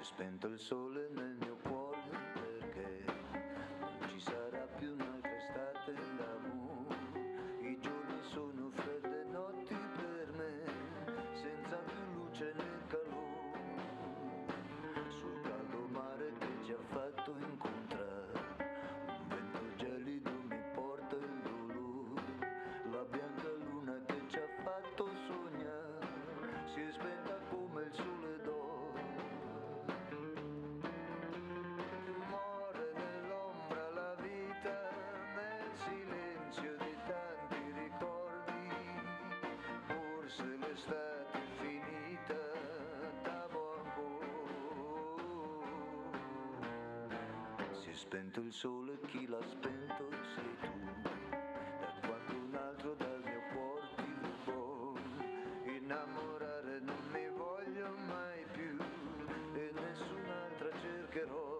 spento il sole nel mio cuore perché non ci sarà più un'altra estate d'amore. I giorni sono fredde notti per me, senza più luce né calore. Sul caldo mare che ci ha fatto incontrare, un vento gelido mi porta il dolore. La bianca luna che ci ha fatto sognare si è spenta come il sole d'oro. Muore nell'ombra la vita, nel silenzio di tanti ricordi. Forse l'estate è finita, t'amo ancora. Si è spento il sole, chi l'ha spento sei tu. Da quando un altro dal mio cuore ti rubò, innamorare non mi voglio mai più e nessun'altra cercherò.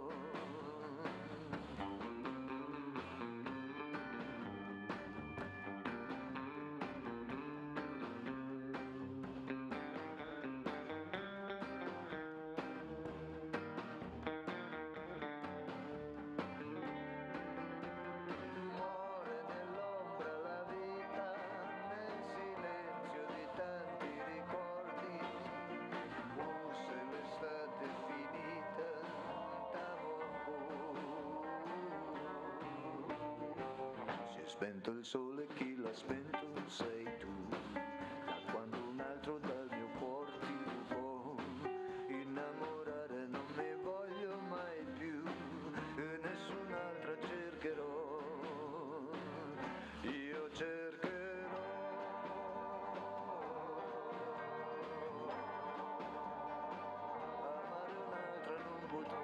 Muore nell'ombra la vita, nel silenzio di tanti ricordi. Forse l'estate è finita, t'amo ancora. Si è spento il sole, chi l'ha spento sei tu. Da quando un altro dal mio cuore ti rubò, innamorare non mi voglio mai più e nessun'altra cercherò. Io cercherò. Amare un'altra non potrò.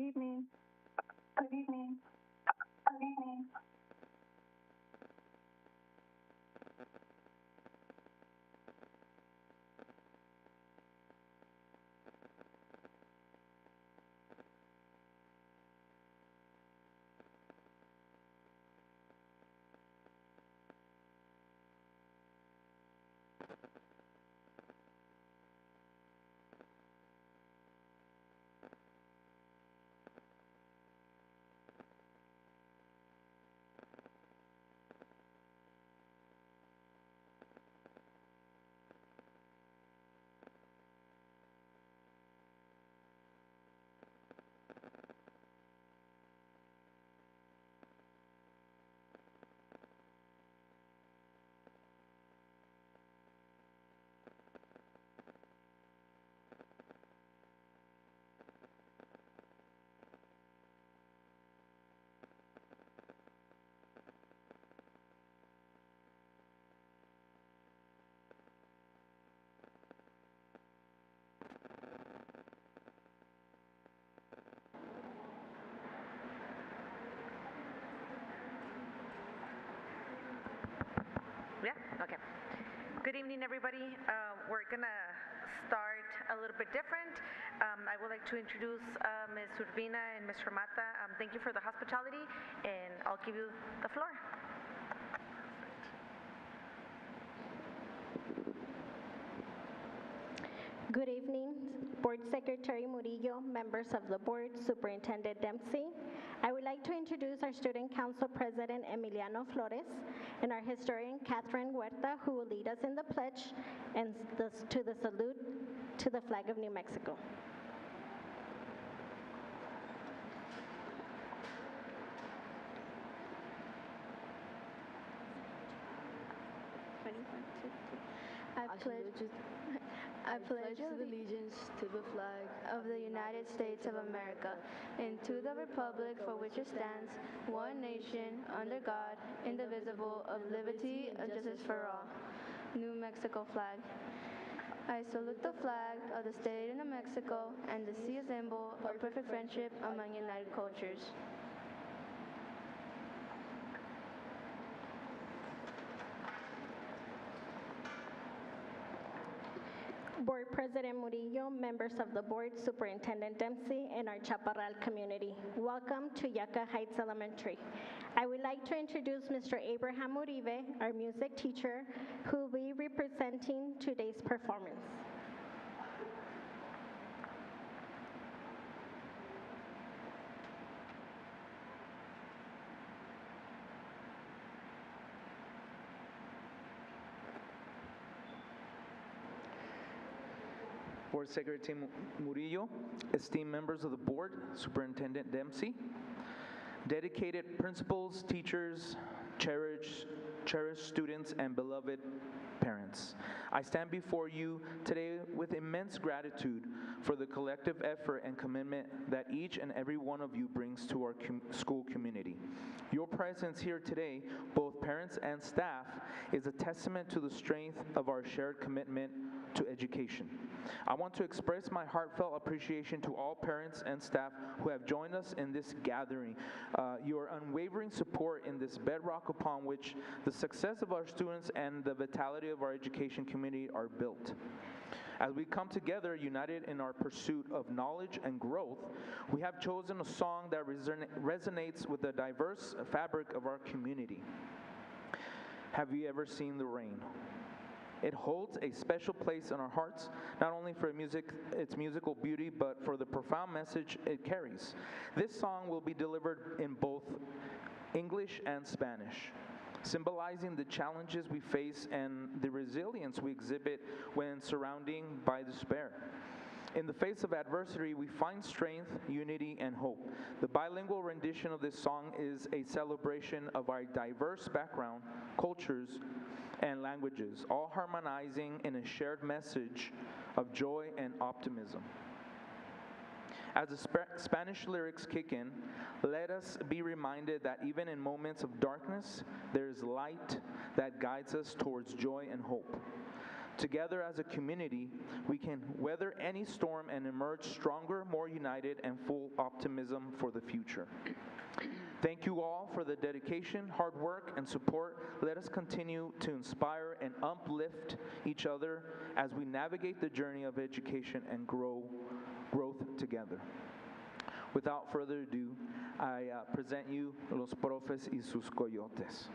Good evening. Good evening. Good evening. Yeah? Okay. Good evening, everybody. We're going to start a little bit different. I would like to introduce Ms. Urbina and Mr. Mata. Thank you for the hospitality, and I'll give you the floor. Good evening, Board Secretary Murillo, members of the Board, Superintendent Dempsey. I would like to introduce our Student Council President Emiliano Flores and our historian Catherine Huerta, who will lead us in the pledge and to the salute to the flag of New Mexico. I pledge allegiance to the flag of the United States of America and to the republic for which it stands, one nation, under God, indivisible, of liberty and justice for all. New Mexico flag. I salute the flag of the state of New Mexico and to see a symbol of perfect friendship among united cultures. Board President Murillo, members of the Board, Superintendent Dempsey, and our Chaparral community. Welcome to Yucca Heights Elementary. I would like to introduce Mr. Abraham Uribe, our music teacher, who will be representing today's performance. Board Secretary Murillo, esteemed members of the board, Superintendent Dempsey, dedicated principals, teachers, cherished students, and beloved parents. I stand before you today with immense gratitude for the collective effort and commitment that each and every one of you brings to our school community. Your presence here today, both parents and staff, is a testament to the strength of our shared commitment to education. I want to express my heartfelt appreciation to all parents and staff who have joined us in this gathering. Your unwavering support in this bedrock upon which the success of our students and the vitality of our education community are built. As we come together united in our pursuit of knowledge and growth, we have chosen a song that resonates with the diverse fabric of our community. Have you ever seen the rain? It holds a special place in our hearts, not only for its musical beauty, but for the profound message it carries. This song will be delivered in both English and Spanish, symbolizing the challenges we face and the resilience we exhibit when surrounded by despair. In the face of adversity, we find strength, unity, and hope. The bilingual rendition of this song is a celebration of our diverse background, cultures, and languages, all harmonizing in a shared message of joy and optimism. As the Spanish lyrics kick in, let us be reminded that even in moments of darkness, there is light that guides us towards joy and hope. Together as a community, we can weather any storm and emerge stronger, more united, and full optimism for the future. Thank you all for the dedication, hard work, and support. Let us continue to inspire and uplift each other as we navigate the journey of education and growth together. Without further ado, I present you los profes y sus coyotes.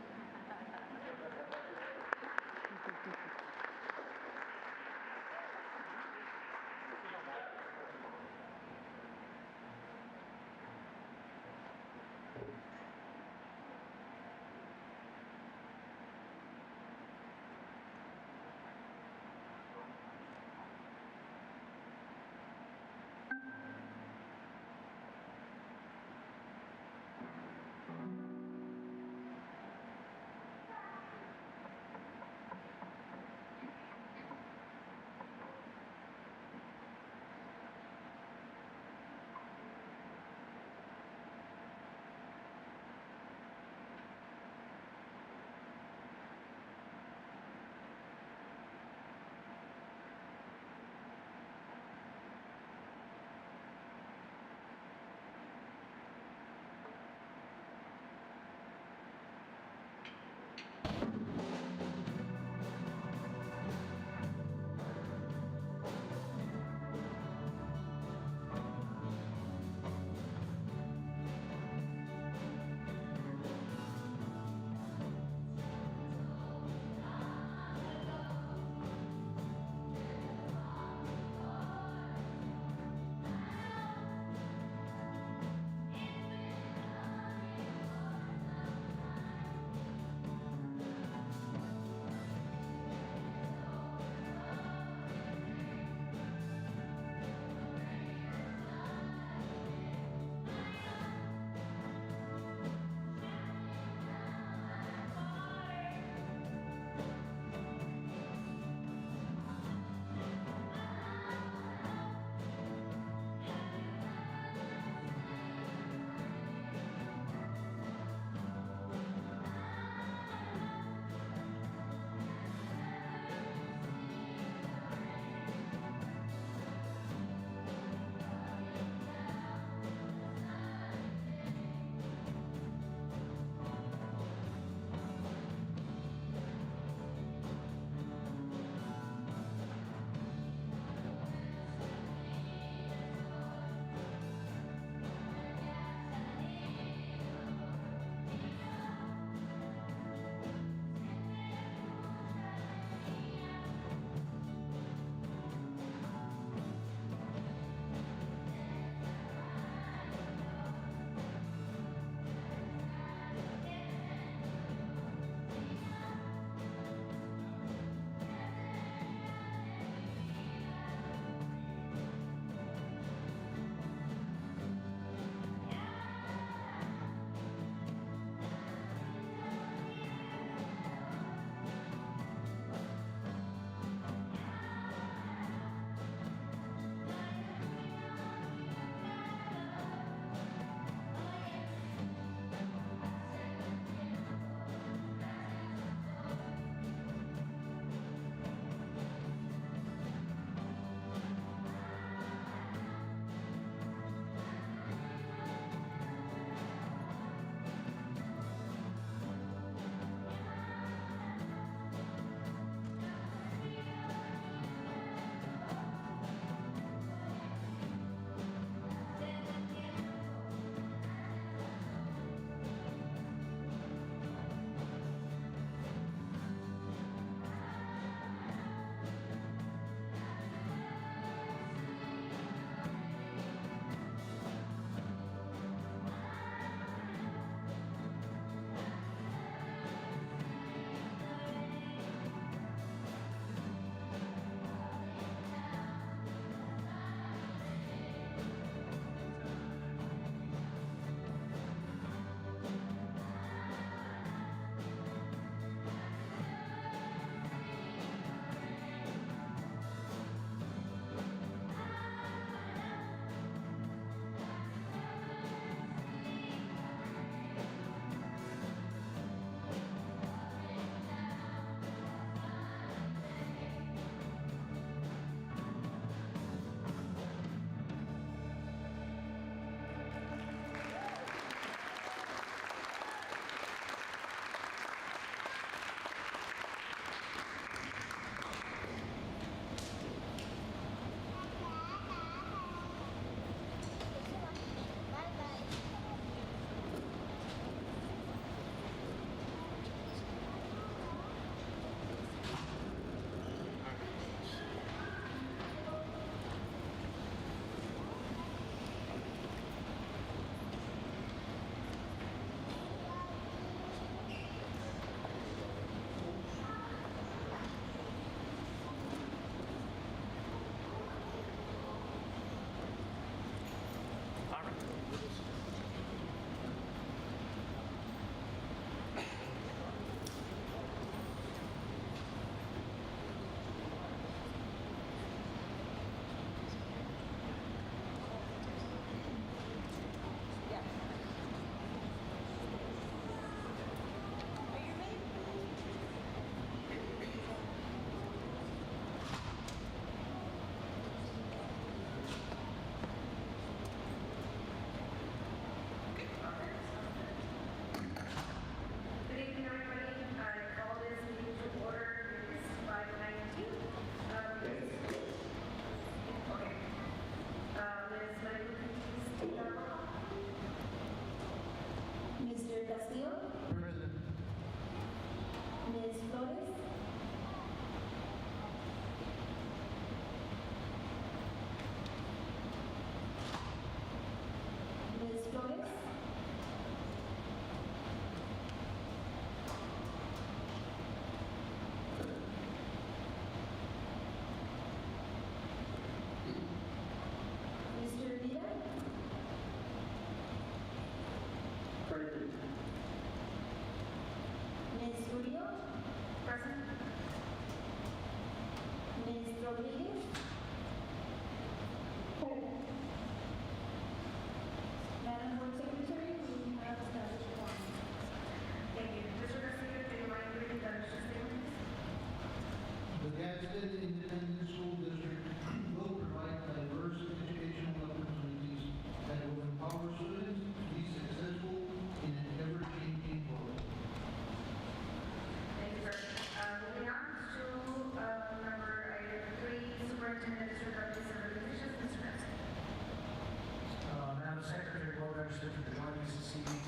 Thank you for joining us this evening.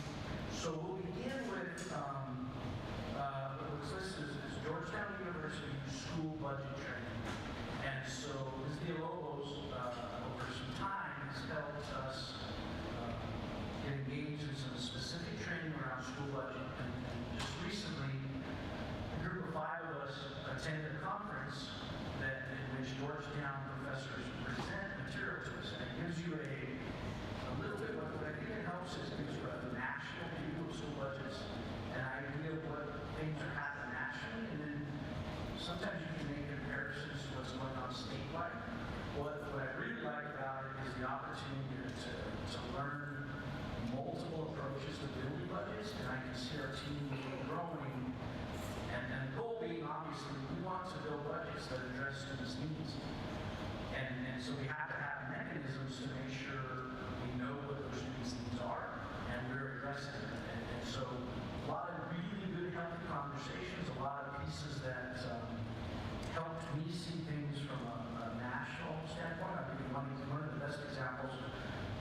So we'll begin with what's listed as Georgetown University School Budget Training. And so Ms. Villalobos, over some time, has helped us get engaged in some specific training around school budget. And just recently, a group of 5 of us attended a conference in which Georgetown professors present material to us. And it gives you a little bit, what I think it helps is gives you a national view of school budgets, an idea of what things are happening nationally, and then sometimes you can make comparisons to what's going on statewide. What I really like about it is the opportunity to learn multiple approaches to building budgets, and I can see our team really growing. And the goal being, obviously, we want to build budgets that address students' needs. And so we have to have mechanisms to make sure we know what those students' needs are, and we're addressing them. And so a lot of really good, healthy conversations, a lot of pieces that helped me see things from a national standpoint. I think one of the best examples,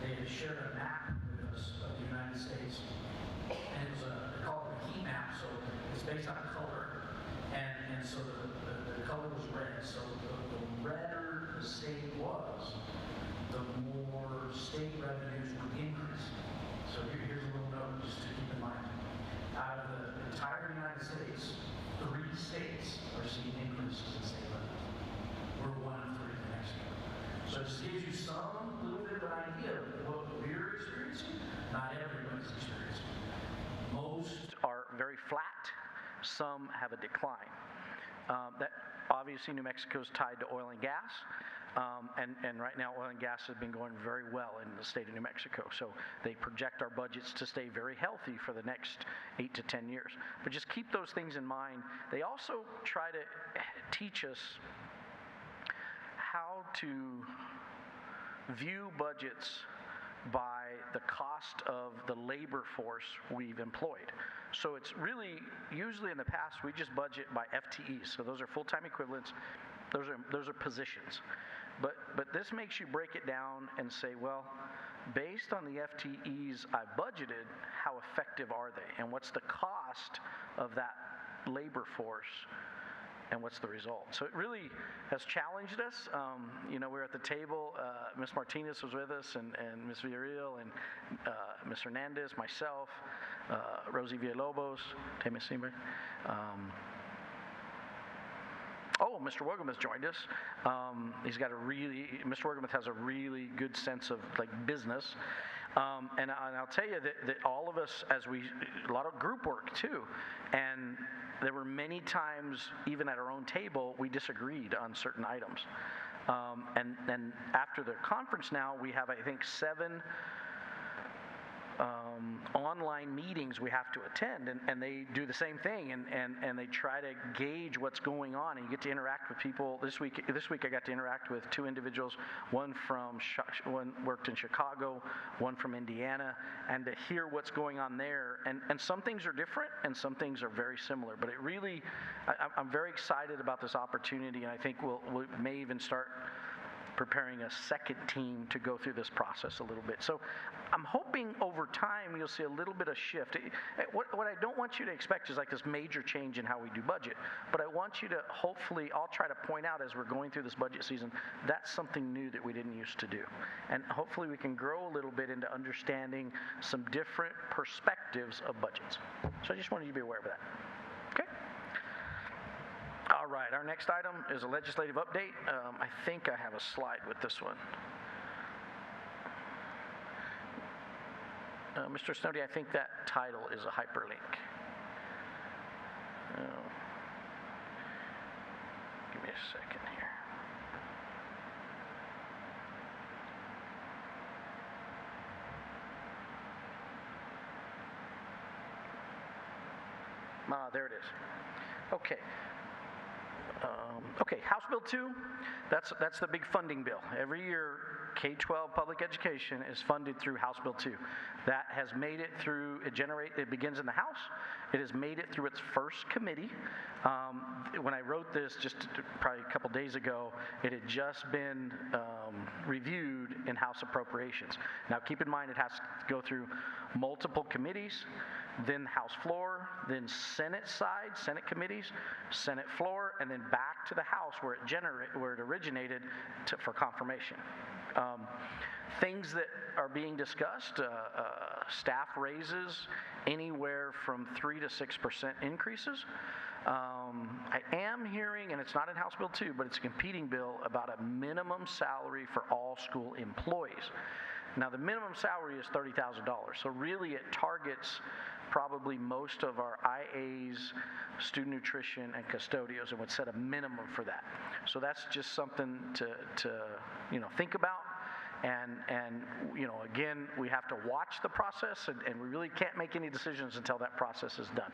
they had shared a map with us of the United States, and it was they called it a heat map, so it's based on color, and so the color was red. So the redder the state was, the more state revenues would increase. So here's a little note just to keep in mind. Out of the entire United States, 3 states are seeing increases in state revenues. We're 1 of 3 the next year. So it just gives you some little bit of an idea of what we're experiencing. Not everybody's experiencing. Most are very flat. Some have a decline. That obviously New Mexico is tied to oil and gas. And right now oil and gas has been going very well in the state of New Mexico. So they project our budgets to stay very healthy for the next 8 to 10 years. But just keep those things in mind. They also try to teach us how to view budgets by the cost of the labor force we've employed. So it's really, usually in the past, we just budget by FTEs. So those are full-time equivalents. Those are positions. But this makes you break it down and say, well, based on the FTEs I budgeted, how effective are they? And what's the cost of that labor force? And what's the result? So it really has challenged us. We're at the table. Ms. Martinez was with us, and Ms. Villarreal, and Ms. Hernandez, myself, Rosie Villalobos, Mr. Wogemuth joined us. Mr. Wogemuth has a really good sense of business. And I'll tell you that all of us, a lot of group work too, and there were many times, even at our own table, we disagreed on certain items. And then after the conference now, we have, I think, 7 online meetings we have to attend, and they do the same thing, and they try to gauge what's going on, and you get to interact with people. This week I got to interact with 2 individuals, one worked in Chicago, one from Indiana, and to hear what's going on there, and some things are different and some things are very similar, but it really, I'm very excited about this opportunity, and I think we may even start preparing a second team to go through this process a little bit. So I'm hoping over time you'll see a little bit of shift. What I don't want you to expect is this major change in how we do budget, but I want you to hopefully, I'll try to point out as we're going through this budget season, that's something new that we didn't used to do. And hopefully we can grow a little bit into understanding some different perspectives of budgets. So I just wanted you to be aware of that. Okay? All right, our next item is a legislative update. I think I have a slide with this one. Mr. Snowdy, I think that title is a hyperlink. Give me a second here. There it is. Okay. Okay, House Bill 2, that's the big funding bill. Every year, K-12 public education is funded through House Bill 2. That has made it through, it begins in the House. It has made it through its first committee. When I wrote this just probably a couple days ago, it had just been reviewed in House Appropriations. Now keep in mind it has to go through multiple committees, then House floor, then Senate side, Senate committees, Senate floor, and then back to the House where it originated for confirmation. Things that are being discussed, staff raises, anywhere from 3 to 6% increases. I am hearing, and it's not in House Bill 2, but it's a competing bill about a minimum salary for all school employees. Now, the minimum salary is $30,000, so really it targets probably most of our IAs, student nutrition, and custodials, and would set a minimum for that. So that's just something to think about. And again, we have to watch the process, and we really can't make any decisions until that process is done.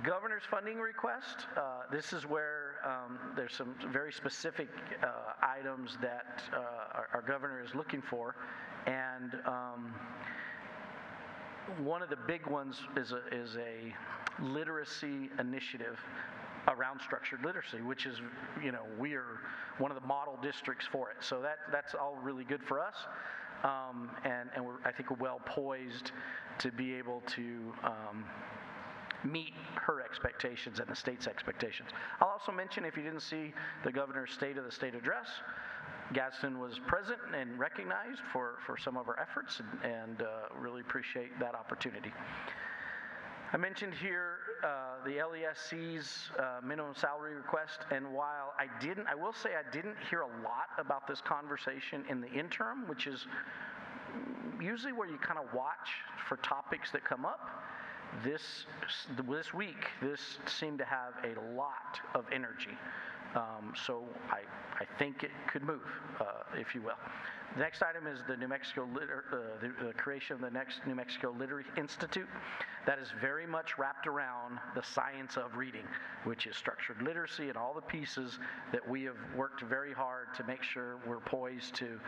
Governor's funding request, this is where there's some very specific items that our governor is looking for, and one of the big ones is a literacy initiative around structured literacy, which is, we are one of the model districts for it. So that's all really good for us, and I think we're well poised to be able to meet her expectations and the state's expectations. I'll also mention, if you didn't see the governor's State of the State address, Gadsden was present and recognized for some of our efforts, and really appreciate that opportunity. I mentioned here the LESC's minimum salary request, and while I will say I didn't hear a lot about this conversation in the interim, which is usually where you kind of watch for topics that come up. This week, this seemed to have a lot of energy. So I think it could move, if you will. The next item is the the creation of the next New Mexico Literacy Institute. That is very much wrapped around the science of reading, which is structured literacy and all the pieces that we have worked very hard to make sure we're poised to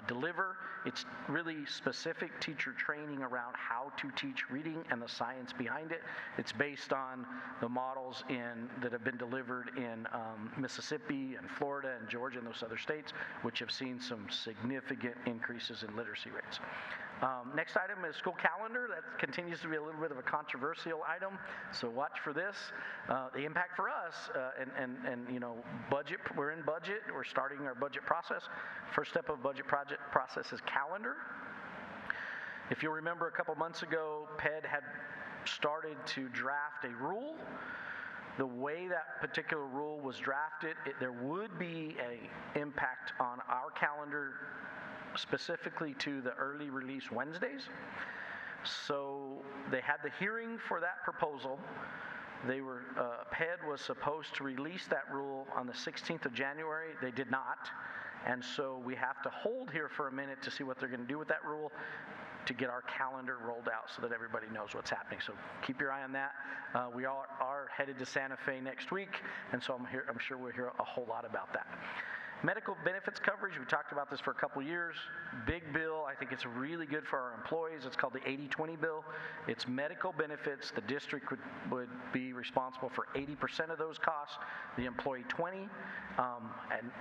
deliver. It's really specific teacher training around how to teach reading and the science behind it. It's based on the models that have been delivered in Mississippi and Florida and Georgia and those other states, which have seen some significant increases in literacy rates. Next item is school calendar. That continues to be a little bit of a controversial item, so watch for this. The impact for us, and budget. We're in budget. We're starting our budget process. First step of budget project process is calendar. If you'll remember, a couple months ago, PED had started to draft a rule. The way that particular rule was drafted, there would be an impact on our calendar, specifically to the early release Wednesdays. So they had the hearing for that proposal. PED was supposed to release that rule on the 16th of January. They did not. And so we have to hold here for a minute to see what they're going to do with that rule, to get our calendar rolled out so that everybody knows what's happening. So keep your eye on that. We all are headed to Santa Fe next week, and so I'm sure we'll hear a whole lot about that. Medical benefits coverage, we talked about this for a couple years. Big bill. I think it's really good for our employees. It's called the 80-20 bill. It's medical benefits. The district would be responsible for 80% of those costs, the employee 20%,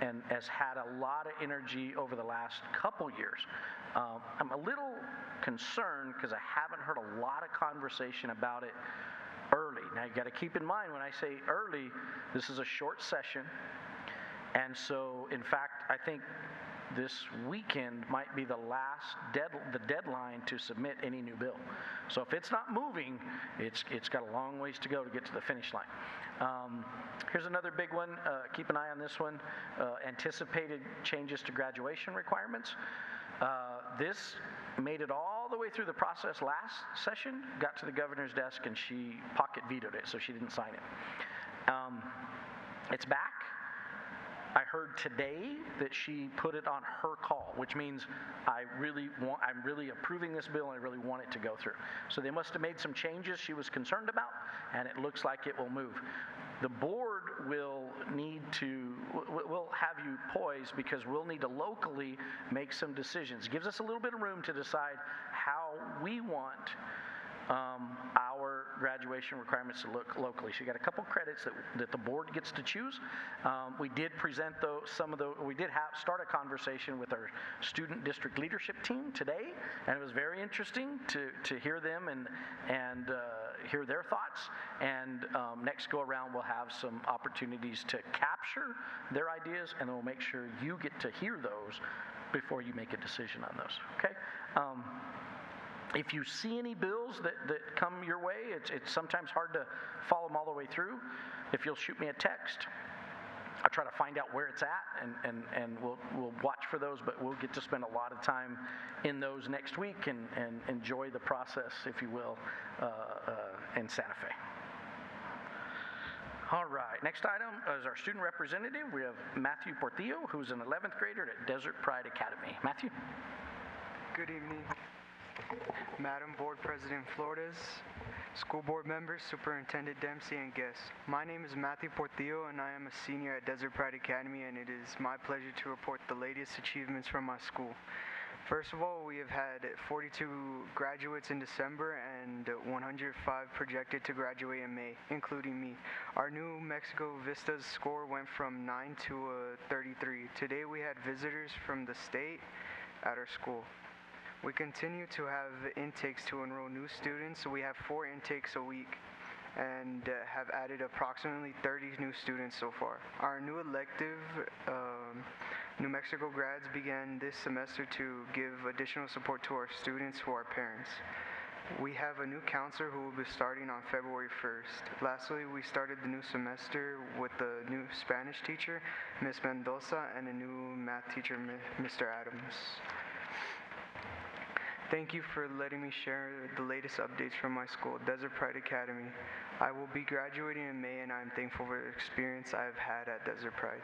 and has had a lot of energy over the last couple years. I'm a little concerned because I haven't heard a lot of conversation about it early. Now you got to keep in mind, when I say early, this is a short session. And so, in fact, I think this weekend might be the deadline to submit any new bill. So if it's not moving, it's got a long ways to go to get to the finish line. Here's another big one. Keep an eye on this one. Anticipated changes to graduation requirements. This made it all the way through the process last session, got to the governor's desk, and she pocket vetoed it, so she didn't sign it. It's back. I heard today that she put it on her call, which means I'm really approving this bill, and I really want it to go through. So they must have made some changes she was concerned about, and it looks like it will move. The board will need to we'll have you poised because we'll need to locally make some decisions. It gives us a little bit of room to decide how we want our graduation requirements to look locally. So you got a couple credits that the board gets to choose. We did present we did start a conversation with our student district leadership team today, and it was very interesting to hear them and hear their thoughts. And next go around, we'll have some opportunities to capture their ideas, and then we'll make sure you get to hear those before you make a decision on those. Okay. If you see any bills that come your way, it's sometimes hard to follow them all the way through. If you'll shoot me a text, I'll try to find out where it's at, and we'll watch for those, but we'll get to spend a lot of time in those next week and enjoy the process, if you will, in Santa Fe. All right, next item is our student representative. We have Matthew Portillo, who's an 11th grader at Desert Pride Academy. Matthew. Good evening, Madam Board President Flores, school board members, Superintendent Dempsey, and guests. My name is Matthew Portillo, and I am a senior at Desert Pride Academy, and it is my pleasure to report the latest achievements from my school. First of all, we have had 42 graduates in December and 105 projected to graduate in May, including me. Our New Mexico Vistas score went from 9 to 33. Today we had visitors from the state at our school. We continue to have intakes to enroll new students. We have 4 intakes a week and have added approximately 30 new students so far. Our new elective, New Mexico grads, began this semester to give additional support to our students who are parents. We have a new counselor who will be starting on February 1st. Lastly, we started the new semester with a new Spanish teacher, Ms. Mendoza, and a new math teacher, Mr. Adams. Thank you for letting me share the latest updates from my school, Desert Pride Academy. I will be graduating in May, and I'm thankful for the experience I've had at Desert Pride.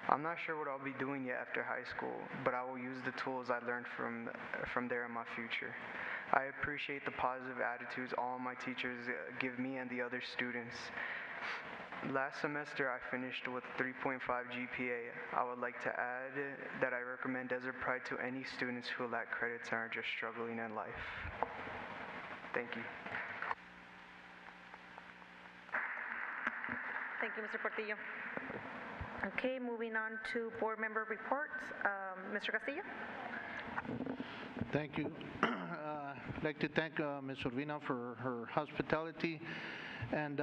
I'm not sure what I'll be doing yet after high school, but I will use the tools I learned from there in my future. I appreciate the positive attitudes all my teachers give me and the other students. Last semester, I finished with 3.5 GPA. I would like to add that I recommend Desert Pride to any students who lack credits and are just struggling in life. Thank you. Thank you, Mr. Portillo. Okay, moving on to board member reports. Mr. Castillo? Thank you. I'd like to thank Ms. Urbina for her hospitality, and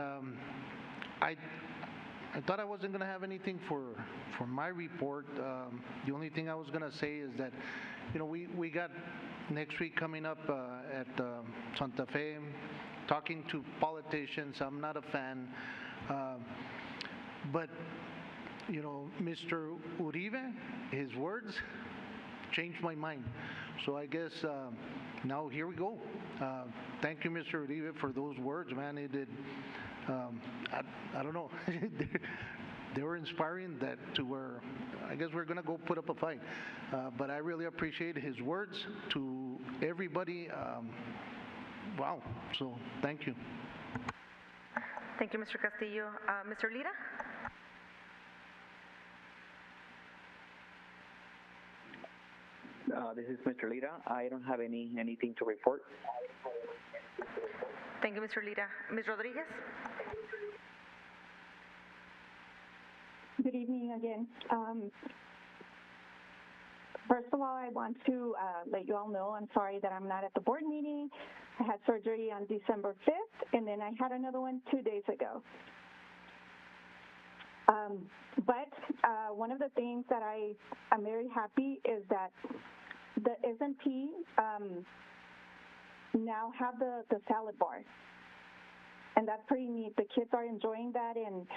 I thought I wasn't going to have anything for my report. The only thing I was going to say is that, you know, we got next week coming up at Santa Fe, talking to politicians. I'm not a fan, but, you know, Mr. Uribe, his words changed my mind. So I guess now here we go. Thank you, Mr. Uribe, for those words, man. It did. I don't know. They were inspiring that to where I guess we're going to go put up a fight. But I really appreciate his words to everybody. Wow. So thank you. Thank you, Mr. Castillo. Mr. Lira? This is Mr. Lira. I don't have anything to report. Thank you, Mr. Lira. Ms. Rodriguez? Good evening again. First of all, I want to let you all know I'm sorry that I'm not at the board meeting. I had surgery on December 5th, and then I had another one 2 days ago. But one of the things that I'm very happy is that the S&P now have the salad bar. And that's pretty neat. The kids are enjoying that, and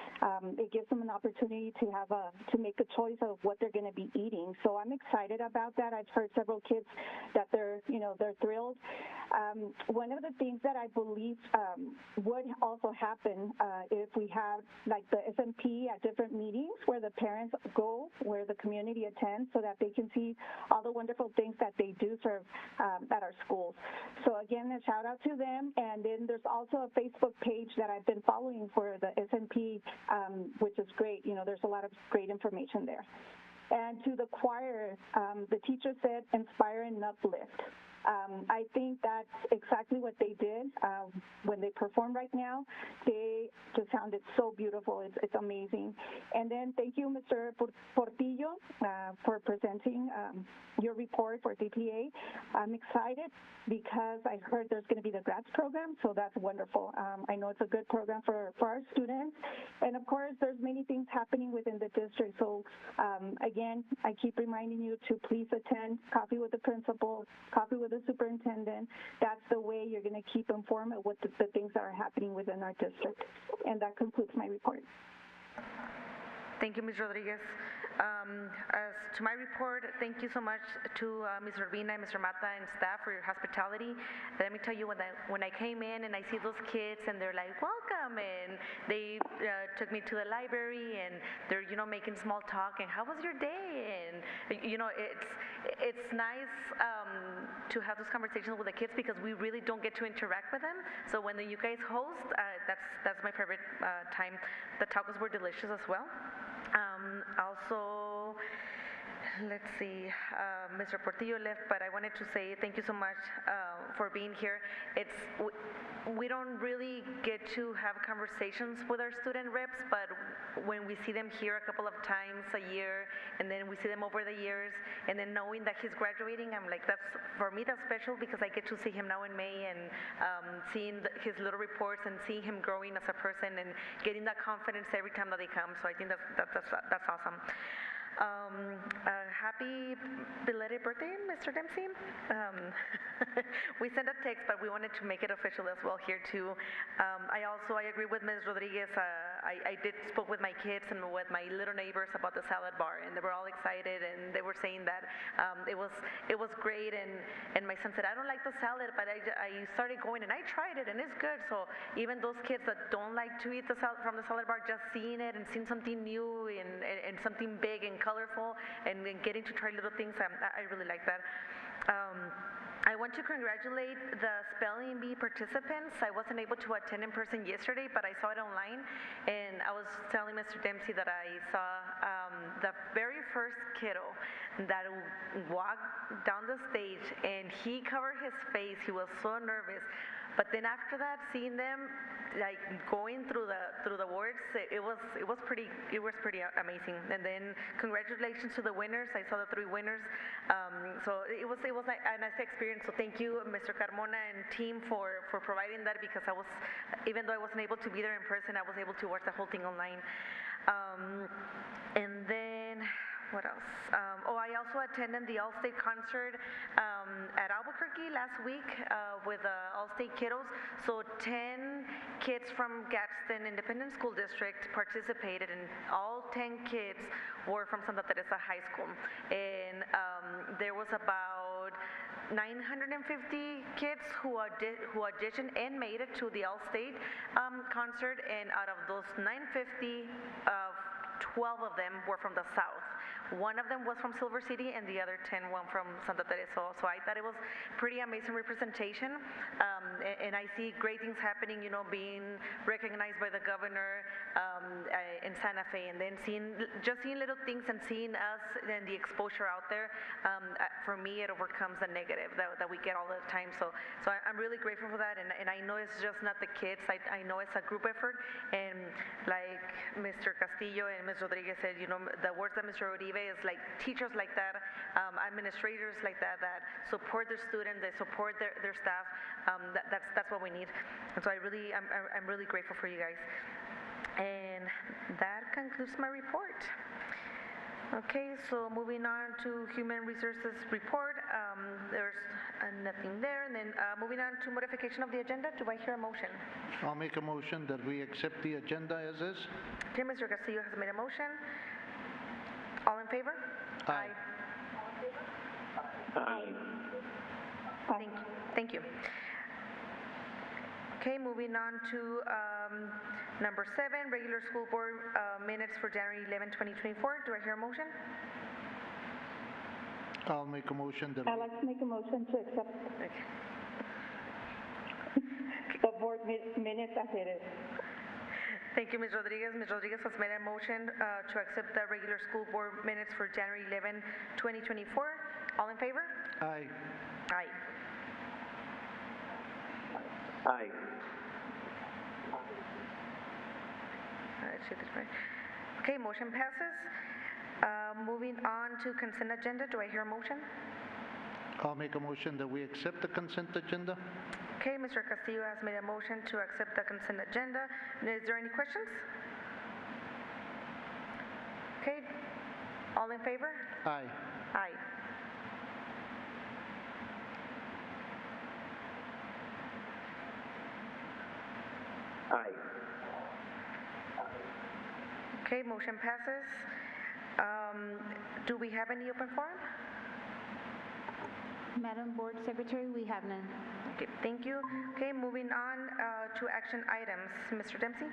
it gives them an opportunity to make a choice of what they're going to be eating. So I'm excited about that. I've heard several kids that they're thrilled. One of the things that I believe would also happen if we have like the S&P at different meetings where the parents go, where the community attends, so that they can see all the wonderful things that they do serve at our schools. So again, a shout out to them. And then there's also a Facebook page page that I've been following for the SMP, which is great. You know, there's a lot of great information there. And to the choir, the teacher said, inspire and uplift. I think that's exactly what they did when they performed right now. They just sounded so beautiful. It's amazing. And then thank you, Mr. Portillo, for presenting your report for DPA. I'm excited because I heard there's going to be the grads program, so that's wonderful. I know it's a good program for our students. And of course, there's many things happening within the district. So again, I keep reminding you to please attend coffee with the principal, coffee with the superintendent. That's the way you're going to keep informed of what the things that are happening within our district. And that concludes my report. Thank you, Ms. Rodriguez. As to my report, thank you so much to Ms. Urbina and Mr. Mata and staff for your hospitality. Let me tell you, when I came in and I see those kids and they're like, welcome, and they took me to the library and they're, you know, making small talk and how was your day? And, you know, it's nice to have those conversations with the kids because we really don't get to interact with them. So when you guys host, that's my favorite time. The tacos were delicious as well. Also, let's see, Mr. Portillo left, but I wanted to say thank you so much for being here. We don't really get to have conversations with our student reps, but when we see them here a couple of times a year, and then we see them over the years, and then knowing that he's graduating, I'm like, for me that's special because I get to see him now in May and seeing his little reports and seeing him growing as a person and getting that confidence every time that they come. So I think that's awesome. Happy belated birthday, Mr. Dempsey. We sent a text, but we wanted to make it official as well here too. I agree with Ms. Rodriguez. I did spoke with my kids and with my little neighbors about the salad bar, and they were all excited, and they were saying that it was great. And my son said, I don't like the salad, but I started going and I tried it, and it's good. So even those kids that don't like to eat from the salad bar, just seeing it and seeing something new and something big and colorful and getting to try little things, I really like that. I want to congratulate the spelling bee participants. I wasn't able to attend in person yesterday, but I saw it online, and I was telling Mr. Dempsey that I saw the very first kiddo that walked down the stage, and he covered his face. He was so nervous. But then after that, seeing them like going through the words, it was pretty amazing. And then congratulations to the winners. I saw the 3 winners. So it was like a nice experience. So thank you, Mr. Carmona and team for providing that, because even though I wasn't able to be there in person, I was able to watch the whole thing online. And then what else? I also attended the All-State concert at Albuquerque last week with All-State kiddos. So 10 kids from Gadsden Independent School District participated, and all 10 kids were from Santa Teresa High School. And there was about 950 kids who auditioned and made it to the All-State concert, and out of those 950, 12 of them were from the South. One of them was from Silver City, and the other 10 were from Santa Teresa. So I thought it was pretty amazing representation, and I see great things happening, you know, being recognized by the governor in Santa Fe, and then seeing little things and seeing us and the exposure out there. For me, it overcomes the negative that we get all the time. So I'm really grateful for that, and I know it's just not the kids. I know it's a group effort, and like Mr. Castillo and Ms. Rodriguez said, you know, the words that Mr. Uribe is like teachers like that, administrators like that support their students, they support their staff. That's what we need. And so I'm really grateful for you guys. And that concludes my report. Okay, so moving on to Human Resources report. There's nothing there. And then moving on to modification of the agenda. Do I hear a motion? I'll make a motion that we accept the agenda as is. Okay, Mr. Castillo has made a motion. All in favor? Aye. Thank you. Okay, moving on to number 7, regular school board minutes for January 11, 2024. Do I hear a motion? I'll make a motion that I'd like to make a motion to accept board minutes as it is. Thank you, Ms. Rodriguez. Ms. Rodriguez has made a motion to accept the regular school board minutes for January 11, 2024. All in favor? Aye. Aye. Aye. Okay, motion passes. Moving on to consent agenda, do I hear a motion? I'll make a motion that we accept the consent agenda. Okay, Mr. Castillo has made a motion to accept the consent agenda. Is there any questions? Okay, all in favor? Aye. Aye. Aye. Okay, motion passes. Do we have any open forum? Madam Board Secretary, we have none. Okay, thank you. Okay, moving on to action items. Mr. Dempsey?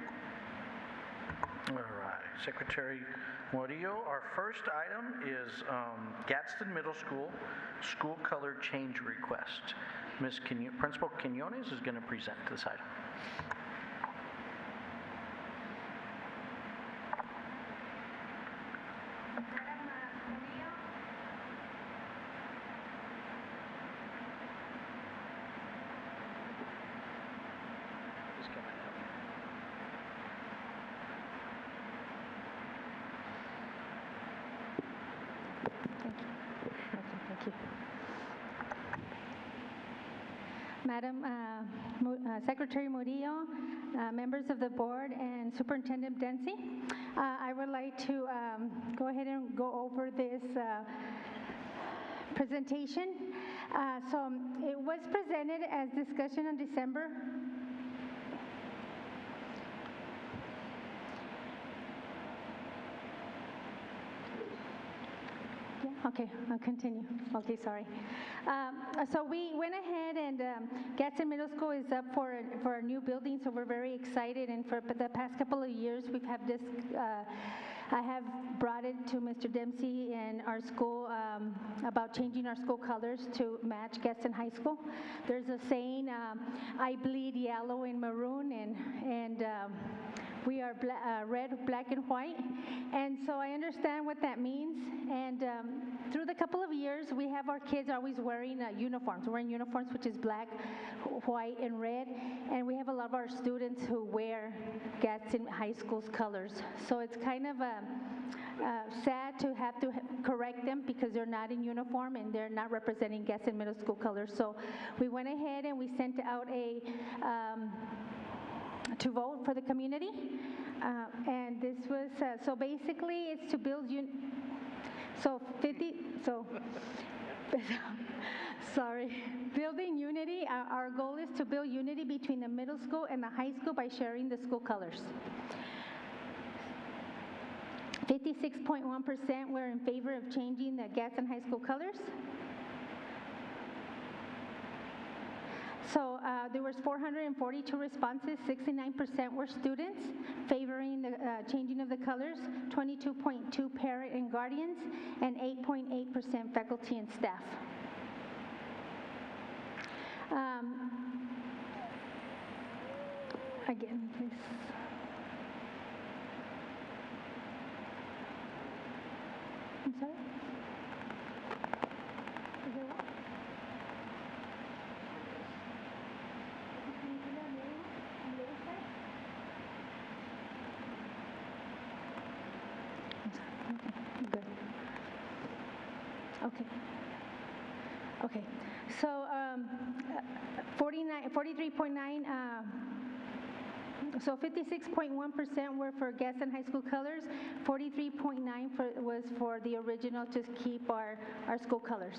All right, Secretary Murillo, our first item is Gadsden Middle School school color change request. Principal Quinones is going to present this item. Madam Secretary Murillo, members of the board, and Superintendent Dempsey, I would like to go ahead and go over this presentation. So it was presented as discussion on December. Okay, I'll continue. Okay, sorry. So we went ahead and Gadsden Middle School is up for a new building, so we're very excited. And for the past couple of years, we've had this. I have brought it to Mr. Dempsey and our school about changing our school colors to match Gadsden High School. There's a saying, "I bleed yellow and maroon," and we are red, black, and white. And so I understand what that means. And through the couple of years, we have our kids always wearing uniforms. Wearing uniforms, which is black, white, and red. And we have a lot of our students who wear Gadsden High School's colors. So it's kind of sad to have to correct them because they're not in uniform and they're not representing Gadsden Middle School colors. So we went ahead and we sent out a to vote for the community, and this was so basically it's to build sorry, building unity. Our goal is to build unity between the middle school and the high school by sharing the school colors. 56.1% were in favor of changing the Gadsden High School colors. So there was 442 responses, 69% were students favoring the changing of the colors, 22.2% parent and guardians, and 8.8% faculty and staff. Again, please. I'm sorry? Is there what? Good. Okay. So 43.9. So 56.1% were for Gadsden High School colors. 43.9% was for the original to keep our school colors.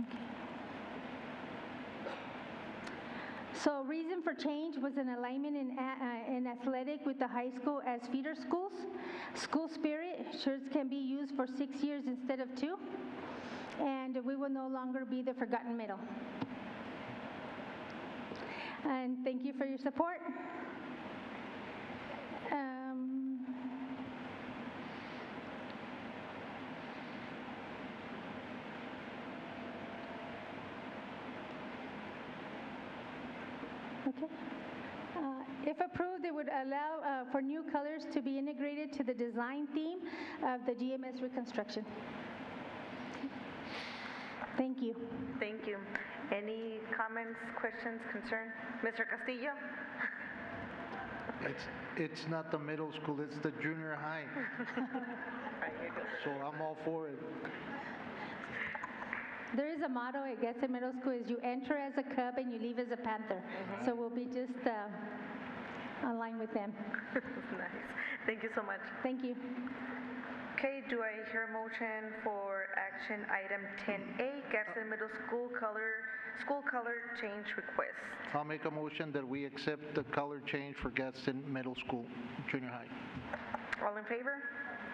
Okay. So reason for change was an alignment in athletic with the high school as feeder schools. School spirit, shirts can be used for 6 years instead of 2. And we will no longer be the forgotten middle. And thank you for your support. Okay. If approved, it would allow for new colors to be integrated to the design theme of the GMS reconstruction. Thank you. Thank you. Any comments, questions, concerns? Mr. Castillo? It's not the middle school, it's the junior high. So I'm all for it. There is a motto at Gadsden Middle School is you enter as a Cub and you leave as a Panther. So we'll be just aligned with them. Nice. Thank you so much. Thank you. Okay, do I hear a motion for action item 10A, Gadsden Middle School color change request? I'll make a motion that we accept the color change for Gadsden Middle School, junior high. All in favor?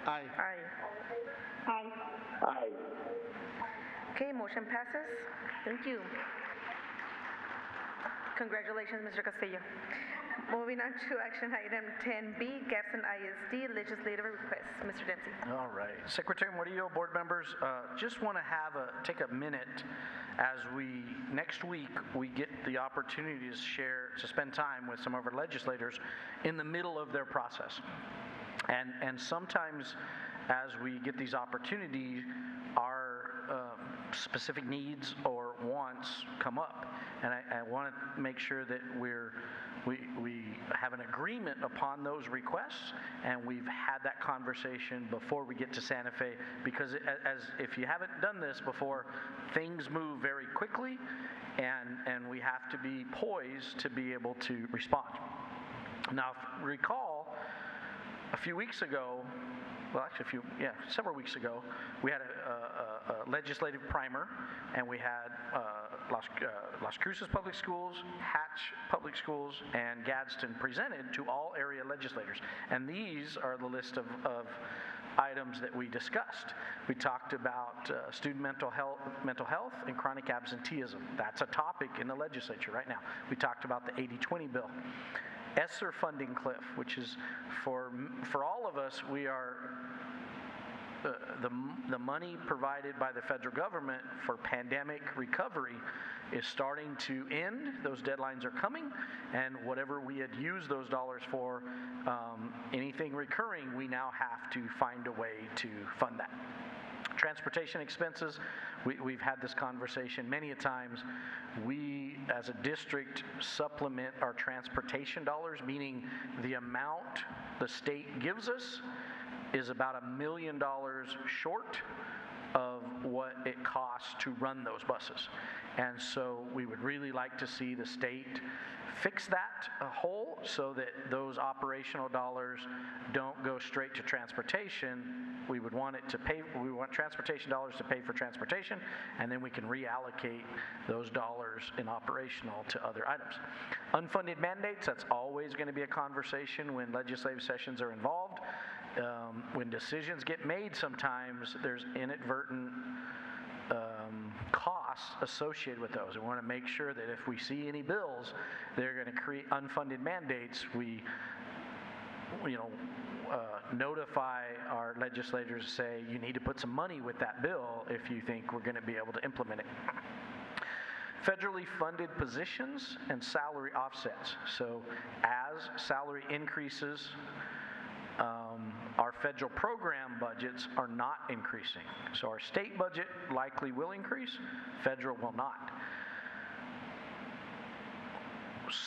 Aye. Aye. Aye. Aye. Okay, motion passes. Thank you. Congratulations, Mr. Castillo. Moving on to action item 10B, Gadsden ISD legislative requests. Mr. Dempsey. All right. Secretary Murillo, board members, just want to take a minute as next week, we get the opportunity to spend time with some of our legislators in the middle of their process. And sometimes as we get these opportunities, our specific needs or wants come up. And I want to make sure that we have an agreement upon those requests, and we've had that conversation before we get to Santa Fe, because if you haven't done this before, things move very quickly, and we have to be poised to be able to respond. Now, recall a few weeks ago, well, actually, several weeks ago, we had a legislative primer, and we had Las Cruces Public Schools, Hatch Public Schools, and Gadsden presented to all area legislators. And these are the list of items that we discussed. We talked about student mental health and chronic absenteeism. That's a topic in the legislature right now. We talked about the 80-20 bill. ESSER funding cliff, which is for all of us, we are the money provided by the federal government for pandemic recovery is starting to end. Those deadlines are coming, and whatever we had used those dollars for, anything recurring, we now have to find a way to fund that. Transportation expenses, we've had this conversation many a times. We, as a district, supplement our transportation dollars, meaning the amount the state gives us is about $1 million short of what it costs to run those buses. And so we would really like to see the state fix that hole so that those operational dollars don't go straight to transportation. We want transportation dollars to pay for transportation, and then we can reallocate those dollars in operational to other items. Unfunded mandates, that's always going to be a conversation when legislative sessions are involved. When decisions get made, sometimes there's inadvertent costs associated with those. We want to make sure that if we see any bills that are going to create unfunded mandates, we notify our legislators, say you need to put some money with that bill if you think we're going to be able to implement it. Federally funded positions and salary offsets. So as salary increases, our federal program budgets are not increasing. So our state budget likely will increase, federal will not.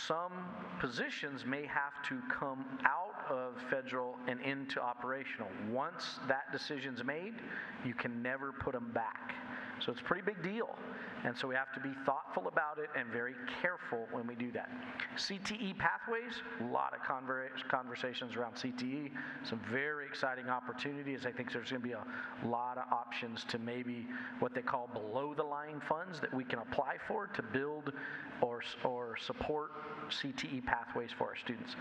Some positions may have to come out of federal and into operational. Once that decision's made, you can never put them back. So it's a pretty big deal. And so we have to be thoughtful about it and very careful when we do that. CTE pathways, a lot of conversations around CTE, some very exciting opportunities. I think there's going to be a lot of options to maybe what they call below the line funds that we can apply for to build or support CTE pathways for our students.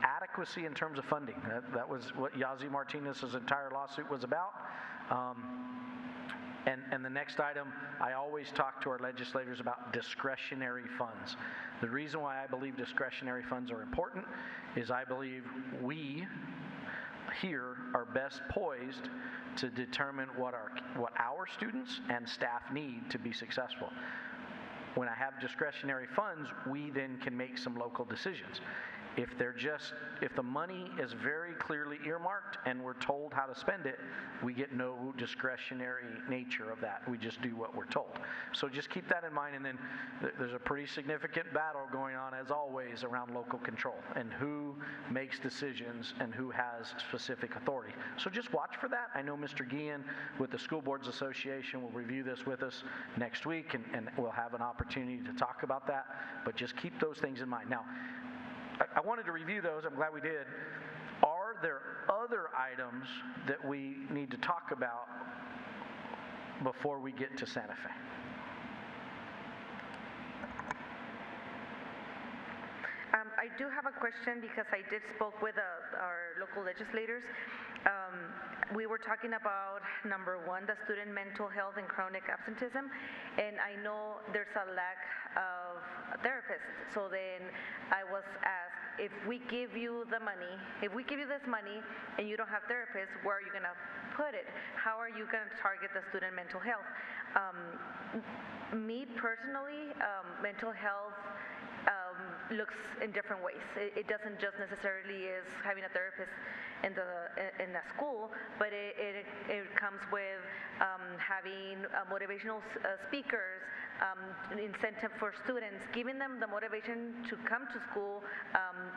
Adequacy in terms of funding, that was what Yazi Martinez's entire lawsuit was about. And the next item, I always talk to our legislators about discretionary funds. The reason why I believe discretionary funds are important is I believe we here are best poised to determine what our students and staff need to be successful. when I have discretionary funds, we then can make some local decisions. If the money is very clearly earmarked and we're told how to spend it, we get no discretionary nature of that. We just do what we're told. So just keep that in mind. And then there's a pretty significant battle going on, as always, around local control and who makes decisions and who has specific authority. So just watch for that. I know Mr. Guillen with the School Boards Association will review this with us next week, and we'll have an opportunity to talk about that. But just keep those things in mind. Now, I wanted to review those. I'm glad we did. Are there other items that we need to talk about before we get to Santa Fe? I do have a question because I did spoke with our local legislators. We were talking about number one, the student mental health and chronic absenteeism, and I know there's a lack of therapists. So then I was asked, if we give you this money and you don't have therapists, where are you going to put it? How are you going to target the student mental health? Me personally, mental health looks in different ways. It doesn't just necessarily is having a therapist in the school, but it comes with having motivational speakers, incentive for students, giving them the motivation to come to school,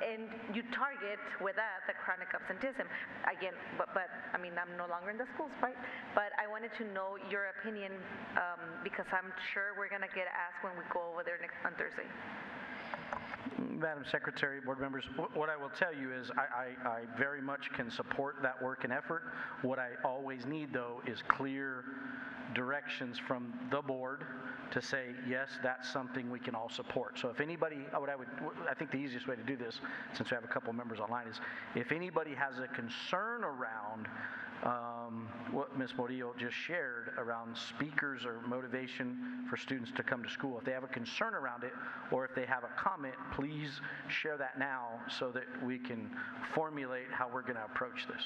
and you target with that the chronic absenteeism. Again, but I mean, I'm no longer in the schools, right? But I wanted to know your opinion because I'm sure we're gonna get asked when we go over there on Thursday. Madam Secretary, board members, what I will tell you is I very much can support that work and effort. What I always need, though, is clear directions from the board to say, yes, that's something we can all support. So if anybody, I think the easiest way to do this, since we have a couple members online, is if anybody has a concern around what Ms. Morillo just shared around speakers or motivation for students to come to school. If they have a concern around it, or if they have a comment, please share that now so that we can formulate how we're going to approach this.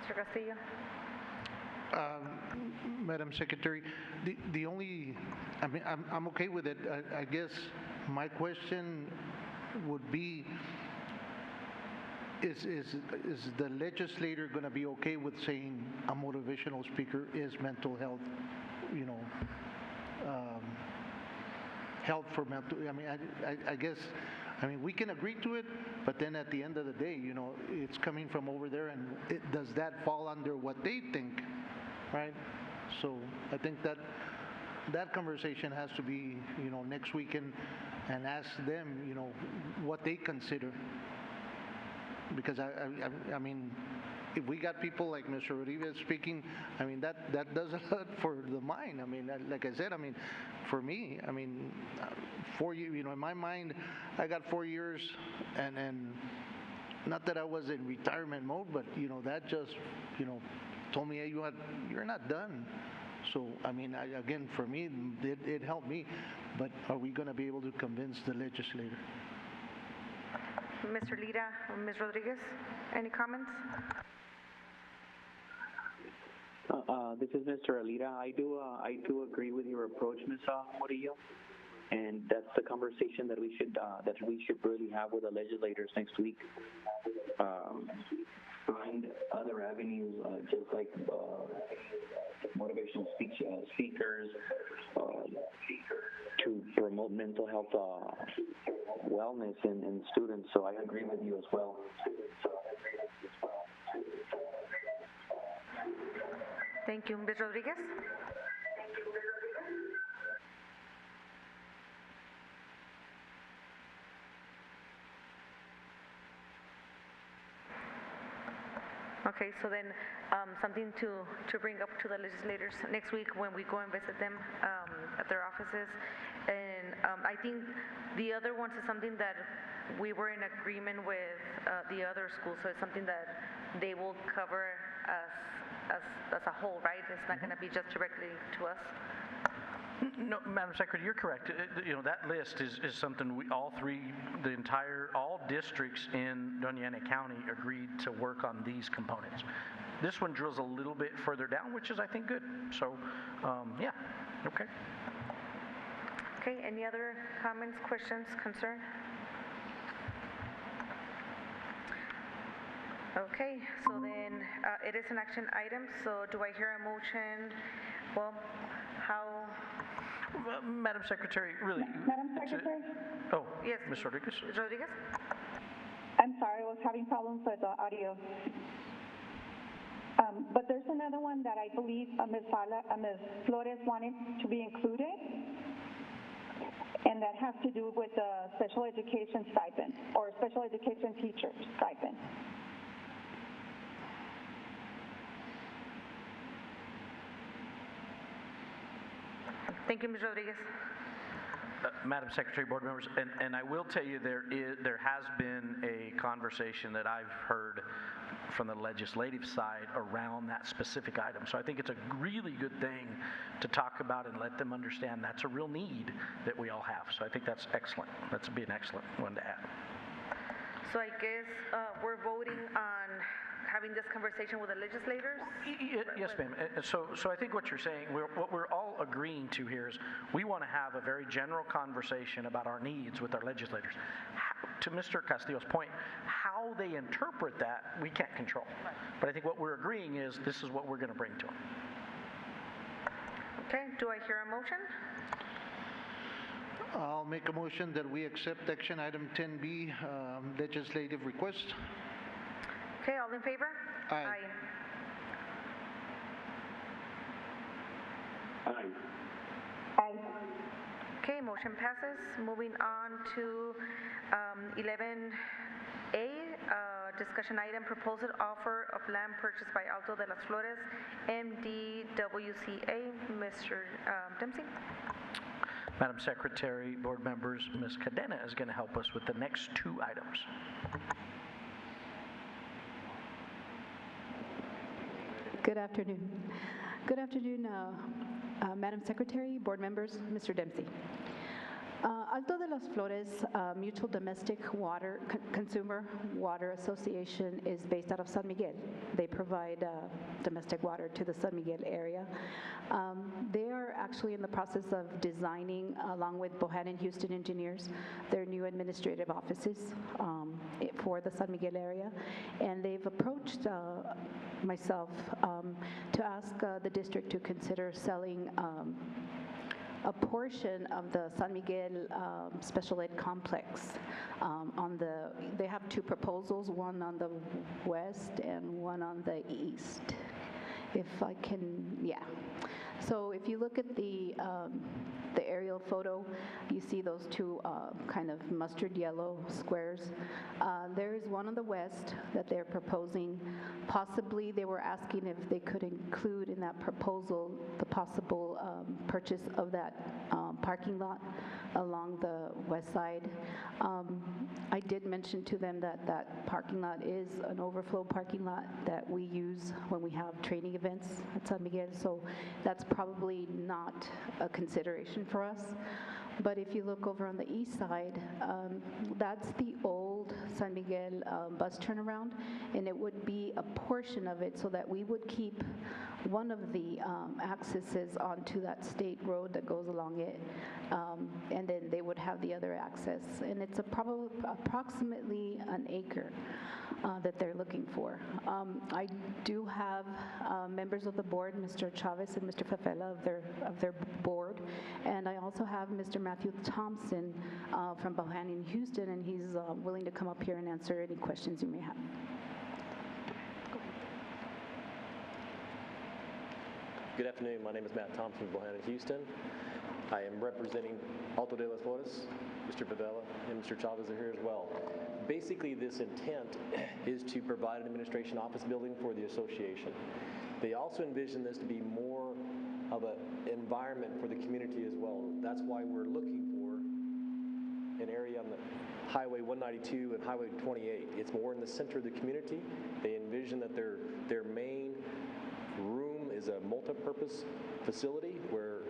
Mr. Castillo. Madam Secretary, the only, I mean, I'm okay with it. I guess my question would be, is the legislator going to be okay with saying a motivational speaker is mental health, health for mental, I mean, I guess, I mean, we can agree to it, but then at the end of the day, it's coming from over there, and does that fall under what they think, right? So I think that conversation has to be, next week, and ask them, what they consider. Because I mean, if we got people like Mr. Rodriguez speaking, I mean, that does a lot for the mind. I mean, like I said, I mean, for me, I mean, 4 years, in my mind, I got 4 years, and not that I was in retirement mode, but that just, told me, hey, you're not done. So, I mean, again, for me, it helped me, but are we going to be able to convince the legislator? Mr. Lira, Ms. Rodriguez, any comments? This is Mr. Alira. I do agree with your approach, Ms. Morillo, and that's the conversation that we should really have with the legislators next week. Find other avenues, just like motivational speakers to promote mental health wellness in students. So I agree with you as well. Thank you. Ms. Rodriguez? Okay, so then something to bring up to the legislators next week when we go and visit them at their offices. And I think the other ones is something that we were in agreement with the other schools, so it's something that they will cover as a whole, right? It's not going to be just directly to us. No, Madam Secretary, you're correct. That list is something all districts in Doña Ana County agreed to work on these components. This one drills a little bit further down, which is, I think, good. So, yeah, okay. Okay, any other comments, questions, concern? Okay, so then it is an action item, so do I hear a motion? Well, how? Madam Secretary, really. Madam Secretary? Oh, Yes. Ms. Rodriguez? Rodriguez? I'm sorry, I was having problems with the audio. But there's another one that I believe Ms. Flores wanted to be included, and that has to do with the special education stipend or special education teacher stipend. Thank you, Ms. Rodriguez. Madam Secretary, board members, and I will tell you there has been a conversation that I've heard from the legislative side around that specific item. So I think it's a really good thing to talk about and let them understand that's a real need that we all have. So I think that's excellent. That's be an excellent one to add. So I guess we're voting on having this conversation with the legislators? Yes, ma'am. So I think what you're saying, what we're all agreeing to here is we want to have a very general conversation about our needs with our legislators. To Mr. Castillo's point, how they interpret that, we can't control. But I think what we're agreeing is this is what we're going to bring to them. Okay, do I hear a motion? I'll make a motion that we accept action item 10B, legislative request. Okay, all in favor? Aye. Aye. Aye. Okay, motion passes. Moving on to 11A, discussion item, proposed offer of land purchase by Alto de las Flores, MDWCA. Mr. Dempsey. Madam Secretary, board members, Ms. Cadena is going to help us with the next two items. Good afternoon. Good afternoon, Madam Secretary, board members, Mr. Dempsey. Alto de las Flores Mutual Domestic Water Consumer Water Association is based out of San Miguel. They provide domestic water to the San Miguel area. They are actually in the process of designing, along with Bohannon Houston engineers, their new administrative offices for the San Miguel area. And they've approached myself to ask the district to consider selling a portion of the San Miguel Special Ed Complex. They have two proposals, one on the west and one on the east. If I can, yeah. So if you look at the aerial photo, you see those two kind of mustard yellow squares. There is one on the west that they're proposing. Possibly they were asking if they could include in that proposal the possible purchase of that parking lot along the west side. I did mention to them that that parking lot is an overflow parking lot that we use when we have training events at San Miguel, so that's probably not a consideration for us. But if you look over on the east side, that's the old San Miguel bus turnaround, and it would be a portion of it so that we would keep one of the accesses onto that state road that goes along it, and then they would have the other access. And it's approximately an acre that they're looking for. I do have members of the board, Mr. Chavez and Mr. Fefela of their board, and I also have Mr. Matthew Thompson from Bohannon Houston, and he's willing to come up here and answer any questions you may have. Good afternoon. My name is Matt Thompson from Bohannon Houston. I am representing Alto de las Flores. Mr. Fefela and Mr. Chavez are here as well. Basically, this intent is to provide an administration office building for the association. They also envision this to be more of an environment for the community as well. That's why we're looking for an area on the Highway 192 and Highway 28. It's more in the center of the community. They envision that their main room is a multi-purpose facility where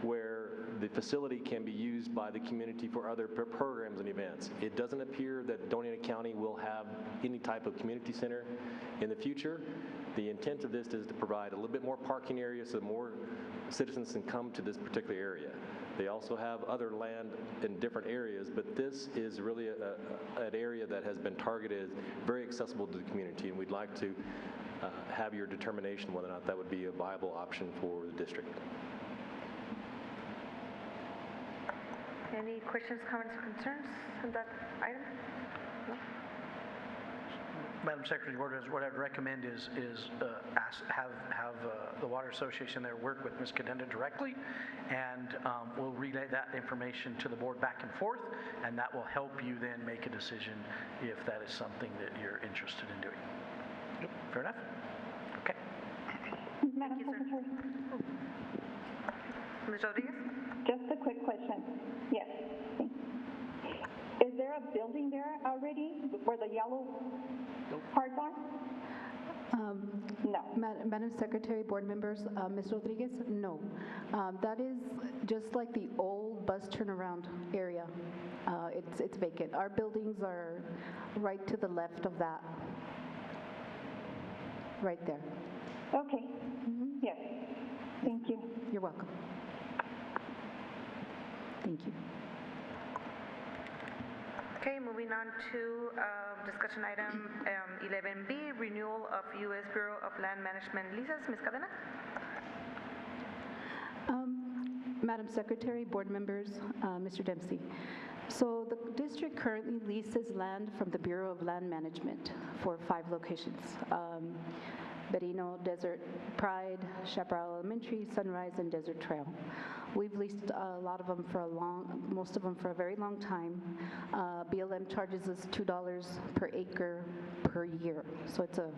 where the facility can be used by the community for other programs and events. It doesn't appear that Doña County will have any type of community center in the future. The intent of this is to provide a little bit more parking area so more citizens can come to this particular area. They also have other land in different areas, but this is really an area that has been targeted, very accessible to the community, and we'd like to have your determination whether or not that would be a viable option for the district. Any questions, comments, or concerns on that item? No? Madam Secretary, what I'd recommend is have the Water Association there work with Ms. Cadenda directly, and we'll relay that information to the board back and forth, and that will help you then make a decision if that is something that you're interested in doing. Yep. Fair enough? Okay. Madam Secretary. Ms. Rodriguez? Just a quick question. Yes. Is there a building there already where the yellow parts are? No. Madam Secretary, board members, Ms. Rodriguez, no. That is just like the old bus turnaround area. It's vacant. Our buildings are right to the left of that. Right there. Okay. Yes. Thank you. You're welcome. Thank you. Okay, moving on to discussion item 11B, renewal of U.S. Bureau of Land Management leases. Ms. Cadena? Madam Secretary, board members, Mr. Dempsey. So the district currently leases land from the Bureau of Land Management for 5 locations. Berino, Desert Pride, Chaparral Elementary, Sunrise, and Desert Trail. We've leased a lot of them for most of them for a very long time. BLM charges us $2 per acre per year, so it's a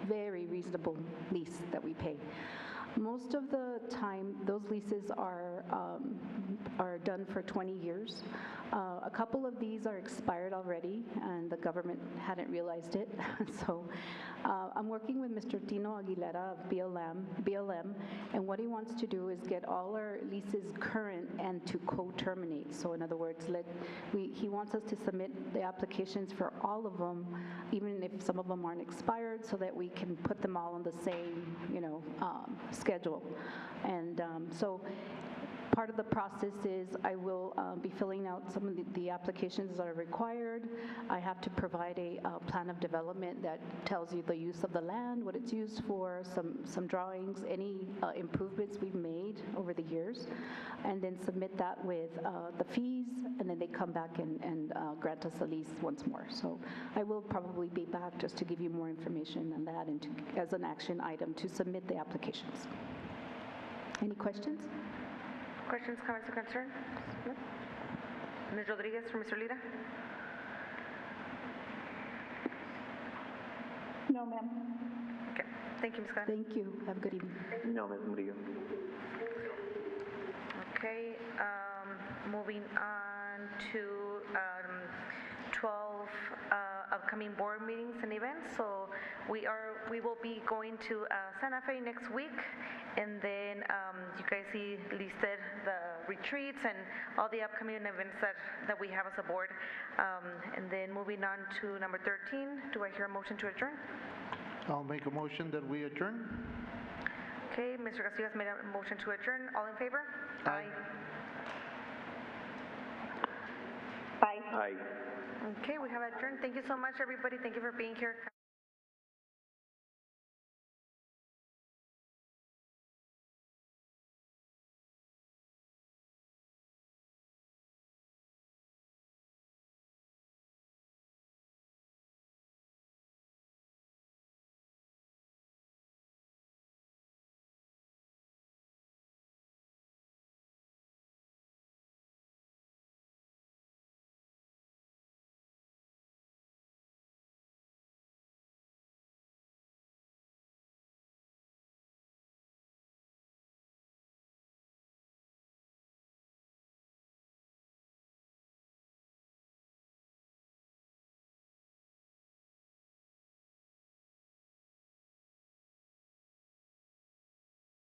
very reasonable lease that we pay. Most of the time, those leases are done for 20 years. A couple of these are expired already, and the government hadn't realized it. So I'm working with Mr. Tino Aguilera of BLM, and what he wants to do is get all our leases current and to co-terminate. So in other words, he wants us to submit the applications for all of them, even if some of them aren't expired, so that we can put them all on the same, schedule. And so part of the process is I will be filling out some of the applications that are required. I have to provide a plan of development that tells you the use of the land, what it's used for, some drawings, any improvements we've made over the years, and then submit that with the fees, and then they come back and grant us a lease once more. So I will probably be back just to give you more information on that and as an action item to submit the applications. Any questions? Questions, comments, or concerns? No? Ms. Rodriguez or Mr. Lira? No, ma'am. Okay. Thank you, Ms. Cadena. Thank you. Have a good evening. No, Ms. Murillo. Okay, moving on to 12 upcoming board meetings and events. So we will be going to Santa Fe next week, and then you guys see listed the retreats and all the upcoming events that we have as a board. And then moving on to number 13, do I hear a motion to adjourn? I'll make a motion that we adjourn. Okay, Mr. Castillo has made a motion to adjourn. All in favor? Aye. Bye. Aye. Okay, we have adjourned. Thank you so much, everybody. Thank you for being here.